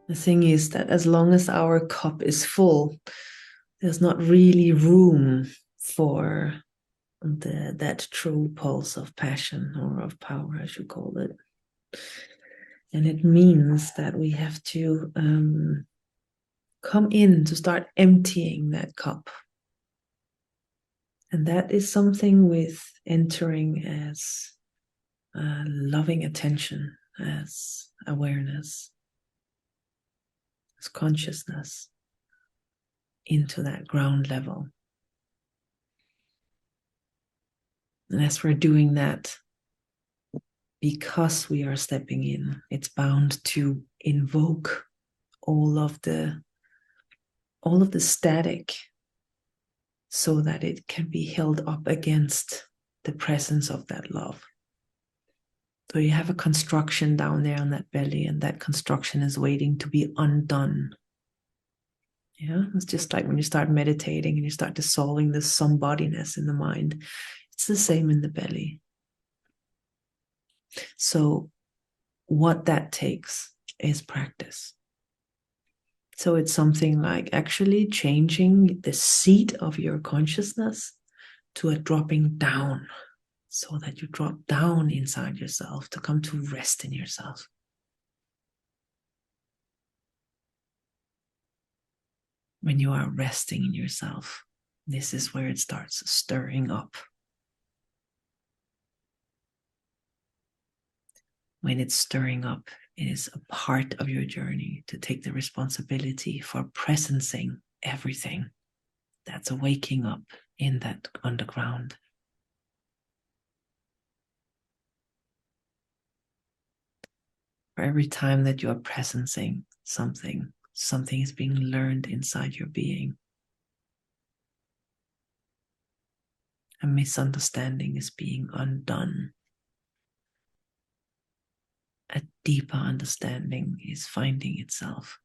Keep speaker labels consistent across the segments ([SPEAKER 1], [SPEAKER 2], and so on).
[SPEAKER 1] The thing is that as long as our cup is full, there's not really room for that true pulse of passion or of power, as you call it. And it means that we have to come in to start emptying that cup. And that is something with entering as loving attention, as awareness, as consciousness into that ground level. And as we're doing that, because we are stepping in, it's bound to invoke all of the static so that it can be held up against the presence of that love. So you have a construction down there on that belly, and that construction is waiting to be undone. Yeah, it's just like when you start meditating and you start dissolving the somebodyness in the mind. It's the same in the belly. So what that takes is practice. So it's something like actually changing the seat of your consciousness to a dropping down, so that you drop down inside yourself to come to rest in yourself. When you are resting in yourself, this is where it starts stirring up. When it's stirring up, it is a part of your journey to take the responsibility for presencing everything that's waking up in that underground. For every time that you are presencing something, something is being learned inside your being. A misunderstanding is being undone. A deeper understanding is finding itself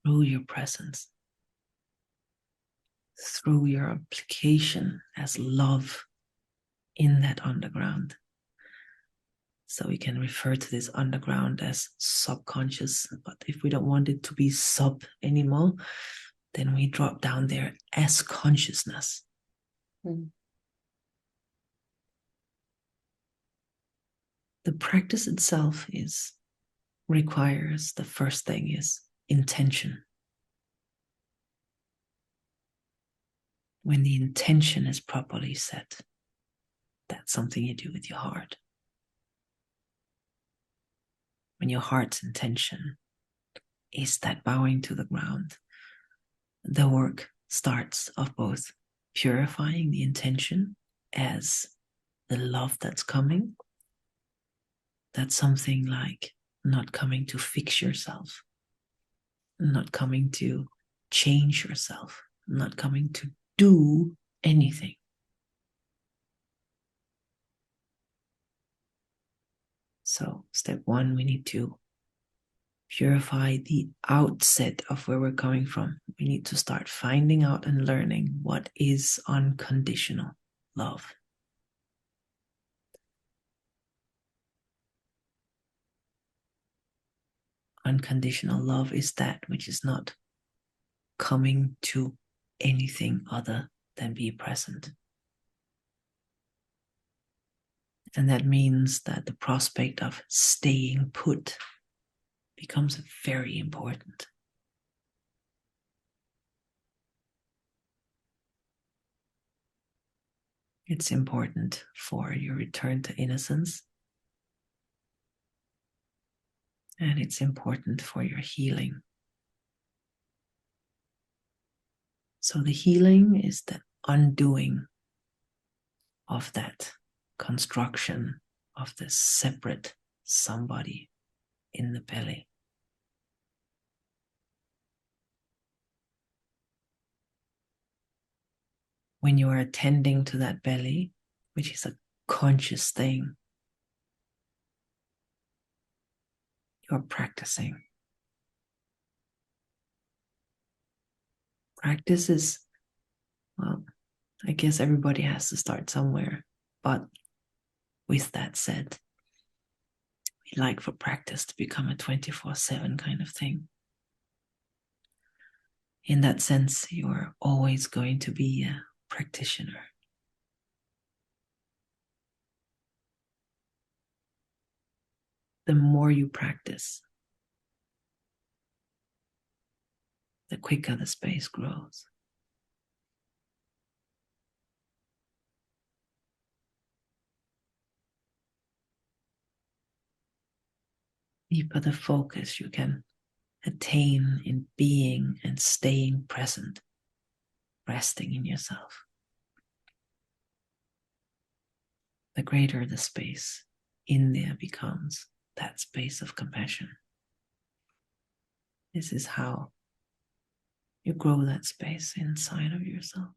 [SPEAKER 1] through your presence, through your application as love in that underground. So we can refer to this underground as subconscious, but if we don't want it to be sub anymore, then we drop down there as consciousness. The practice itself requires, the first thing is intention. When the intention is properly set, that's something you do with your heart. When your heart's intention is that bowing to the ground, the work starts of both purifying the intention as the love that's coming. That's something like not coming to fix yourself, not coming to change yourself, not coming to do anything. So step one, we need to purify the outset of where we're coming from. We need to start finding out and learning what is unconditional love. Unconditional love is that which is not coming to anything other than be present. And that means that the prospect of staying put becomes very important. It's important for your return to innocence. And it's important for your healing. So the healing is the undoing of that construction of the separate somebody in the belly. When you are attending to that belly, which is a conscious thing, you're practicing. Practice is, well, I guess everybody has to start somewhere. But with that said, We like for practice to become a 24/7 kind of thing. In that sense, you are always going to be a practitioner. The more you practice, the quicker the space grows. Deeper the focus you can attain in being and staying present, resting in yourself, the greater the space in there becomes, that space of compassion. This is how you grow that space inside of yourself.